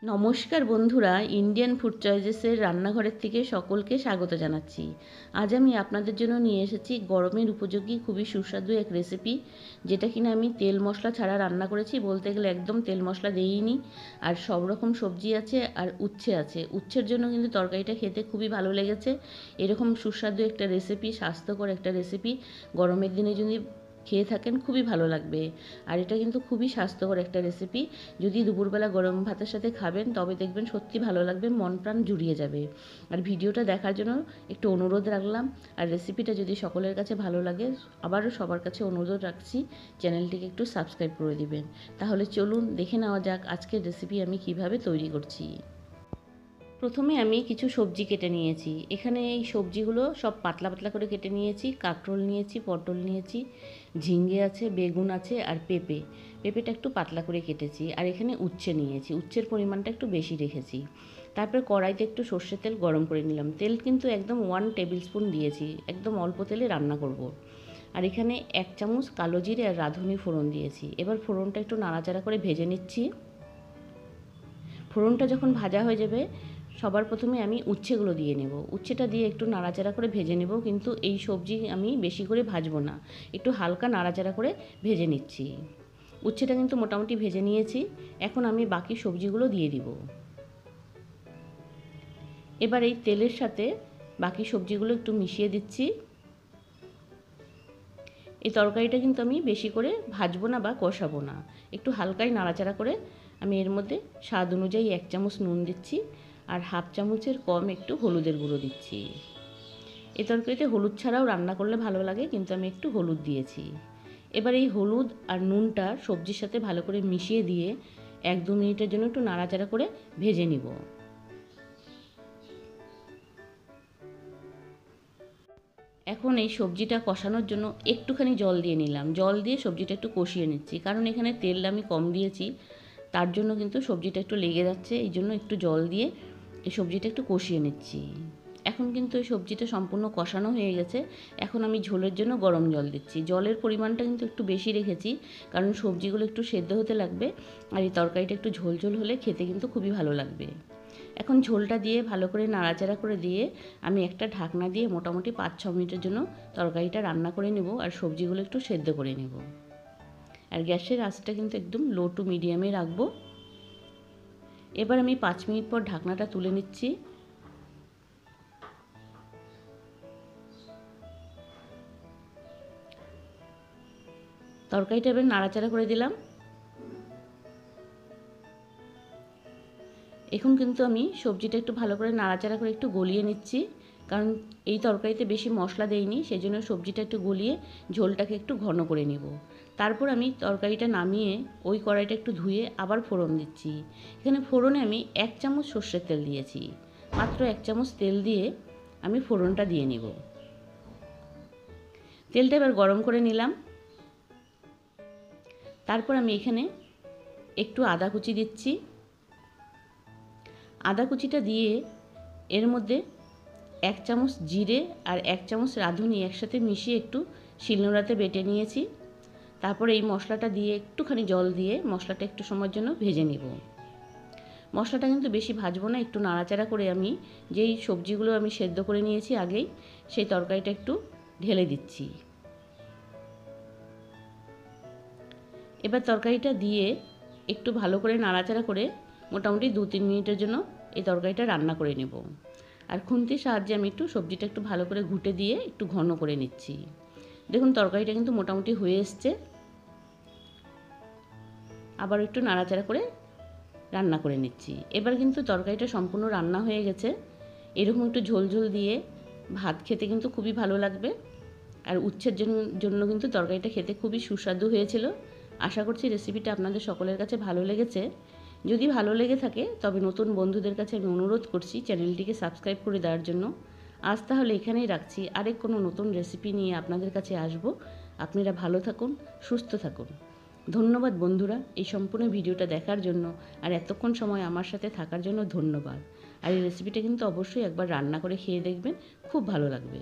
নমস্কার বন্ধুরা, Indian food চয়েসেসের রান্নাঘরের থেকে সকলকে স্বাগত জানাচ্ছি। আজ আমি আপনাদের জন্য নিয়ে এসেছি গরমের উপযোগী খুবই সুস্বাদু এক রেসিপি, যেটা কিনা আমি তেল মশলা ছাড়া রান্না করেছি। বলতে গেলে একদম তেল মশলা দেইনি। আর সব রকম সবজি আছে আর উচ্ছে আছে। উচ্ছের জন্য কিন্তু তরকারিটা খেতে খুবই ভালো লেগেছে। এরকম সুস্বাদু একটা রেসিপি, স্বাস্থ্যকর একটা রেসিপি গরমের দিনে যদি খেয়ে থাকেন খুবই ভালো লাগবে। আর এটা কিন্তু খুবই স্বাস্থ্যকর একটা রেসিপি। যদি দুপুরবেলা গরম ভাতের সাথে খাবেন তবে দেখবেন সত্যি ভালো লাগবে, মন প্রাণ জুড়িয়ে যাবে। আর ভিডিওটা দেখার জন্য একটু অনুরোধ রাখলাম। আর রেসিপিটা যদি সকলের কাছে ভালো লাগে, আবারও সবার কাছে অনুরোধ রাখছি চ্যানেলটিকে একটু সাবস্ক্রাইব করে দিবেন। তাহলে চলুন দেখে নেওয়া যাক আজকের রেসিপি আমি কিভাবে তৈরি করছি। প্রথমে আমি কিছু সবজি কেটে নিয়েছি। এখানে এই সবজিগুলো সব পাতলা পাতলা করে কেটে নিয়েছি। কাঁকরোল নিয়েছি, পটল নিয়েছি, ঝিঙ্গে আছে, বেগুন আছে আর পেঁপেটা একটু পাতলা করে কেটেছি। আর এখানে উচ্ছে নিয়েছি, উচ্ছের পরিমাণটা একটু বেশি রেখেছি। তারপরে কড়াইতে একটু সর্ষের তেল গরম করে নিলাম। তেল কিন্তু একদম 1 টেবিল স্পুন দিয়েছি, একদম অল্প তেলে রান্না করব। আর এখানে 1 চামচ কালো জিরে আর রাঁধুনি ফোড়ন দিয়েছি। এবার ফোড়নটা একটু নাড়াচাড়া করে ভেজে নিচ্ছি। ফোড়নটা যখন ভাজা হয়ে যাবে, সবার প্রথমে আমি উচ্ছেগুলো দিয়ে নেব। উচ্ছেটা দিয়ে একটু নাড়াচাড়া করে ভেজে নেব, কিন্তু এই সবজি আমি বেশি করে ভাজবো না, একটু হালকা নাড়াচাড়া করে ভেজে নিচ্ছি। উচ্ছেটা কিন্তু মোটামুটি ভেজে নিয়েছি। এখন আমি বাকি সবজিগুলো দিয়ে দিব। এবার এই তেলের সাথে বাকি সবজিগুলো একটু মিশিয়ে দিচ্ছি। এই তরকারিটা কিন্তু আমি বেশি করে ভাজবো না বা কষাবো না, একটু হালকাই নাড়াচাড়া করে আমি এর মধ্যে স্বাদ অনুযায়ী 1 চামচ নুন দিচ্ছি আর 1/2 চামচের কম একটু হলুদের গুঁড়ো দিচ্ছি। এই তরকারিতে হলুদ ছাড়াও রান্না করলে ভালো লাগে, কিন্তু আমি একটু হলুদ দিয়েছি। এবার এই হলুদ আর নুনটা সবজির সাথে ভালো করে মিশিয়ে দিয়ে 1-2 মিনিটের জন্য একটু নাড়াচাড়া করে ভেজে নিব। এখন এই সবজিটা কষানোর জন্য একটুখানি জল দিয়ে নিলাম। জল দিয়ে সবজিটা একটু কষিয়ে নিচ্ছি, কারণ এখানে তেল আমি কম দিয়েছি, তার জন্য কিন্তু সবজিটা একটু লেগে যাচ্ছে। এই জন্য একটু জল দিয়ে এই সবজিটা একটু কষিয়ে নিচ্ছি। এখন কিন্তু এই সবজিটা সম্পূর্ণ কষানো হয়ে গেছে। এখন আমি ঝোলের জন্য গরম জল দিচ্ছি। জলের পরিমাণটা কিন্তু একটু বেশি রেখেছি, কারণ সবজিগুলো একটু সেদ্ধ হতে লাগবে। আর এই তরকারিটা একটু ঝোল ঝোল হলে খেতে কিন্তু খুবই ভালো লাগবে। এখন ঝোলটা দিয়ে ভালো করে নাড়াচাড়া করে দিয়ে আমি একটা ঢাকনা দিয়ে মোটামুটি 5-6 মিনিটের জন্য তরকারিটা রান্না করে নেব আর সবজিগুলো একটু সেদ্ধ করে নেব। আর গ্যাসের আঁচটা কিন্তু একদম লো টু মিডিয়ামে রাখবো। এবার আমি 5 মিনিট পর ঢাকনাটা তুলে নিচ্ছি। তরকারিটা এবার নাড়াচাড়া করে দিলাম। এখন কিন্তু আমি সবজিটা একটু ভালো করে নাড়াচাড়া করে একটু গলিয়ে নিচ্ছি, কারণ এই তরকারিতে বেশি মশলা দেইনি, সেই জন্য সবজিটা একটু গলিয়ে ঝোলটাকে একটু ঘন করে নেব। তারপর আমি তরকারিটা নামিয়ে ওই কড়াইটা একটু ধুয়ে আবার ফোড়ন দিচ্ছি। এখানে ফোড়নে আমি 1 চামচ সর্ষের তেল দিয়েছি। মাত্র 1 চামচ তেল দিয়ে আমি ফোড়নটা দিয়ে নিব। তেলটা এবার গরম করে নিলাম। তারপর আমি এখানে একটু আদা কুচি দিচ্ছি। আদা কুচিটা দিয়ে এর মধ্যে 1 চামচ জিরে আর 1 চামচ রাঁধুনি একসাথে মিশিয়ে একটু শিলনোড়াতে বেটে নিয়েছি। তারপর এই মশলাটা দিয়ে একটুখানি জল দিয়ে মশলাটা একটু সময়ের জন্য ভেজে নেব। মশলাটা কিন্তু বেশি ভাজবো না, একটু নাড়াচাড়া করে আমি যেই সবজিগুলো আমি সেদ্ধ করে নিয়েছি আগেই, সেই তরকারিটা একটু ঢেলে দিচ্ছি। এবার তরকারিটা দিয়ে একটু ভালো করে নাড়াচাড়া করে মোটামুটি 2-3 মিনিটের জন্য এই তরকারিটা রান্না করে নেব। আর খুন্তির সাহায্যে আমি একটু সবজিটা একটু ভালো করে ঘুটে দিয়ে একটু ঘন করে নিচ্ছি। দেখুন তরকারিটা কিন্তু মোটামুটি হয়ে এসছে। আবার একটু নাড়াচাড়া করে রান্না করে নিচ্ছি। এবার কিন্তু তরকারিটা সম্পূর্ণ রান্না হয়ে গেছে। এরকম একটু ঝোল ঝোল দিয়ে ভাত খেতে কিন্তু খুবই ভালো লাগবে। আর উচ্ছের জন্য কিন্তু তরকারিটা খেতে খুবই সুস্বাদু হয়েছিল। আশা করছি রেসিপিটা আপনাদের সকলের কাছে ভালো লেগেছে। যদি ভালো লেগে থাকে তবে নতুন বন্ধুদের কাছে আমি অনুরোধ করছি চ্যানেলটিকে সাবস্ক্রাইব করে দেওয়ার জন্য। আজ তাহলে এখানেই রাখছি, আরেক কোনো নতুন রেসিপি নিয়ে আপনাদের কাছে আসব। আপনারা ভালো থাকুন, সুস্থ থাকুন। ধন্যবাদ বন্ধুরা এই সম্পূর্ণ ভিডিওটা দেখার জন্য, আর এতক্ষণ সময় আমার সাথে থাকার জন্য ধন্যবাদ। আর এই রেসিপিটা কিন্তু অবশ্যই একবার রান্না করে খেয়ে দেখবেন, খুব ভালো লাগবে।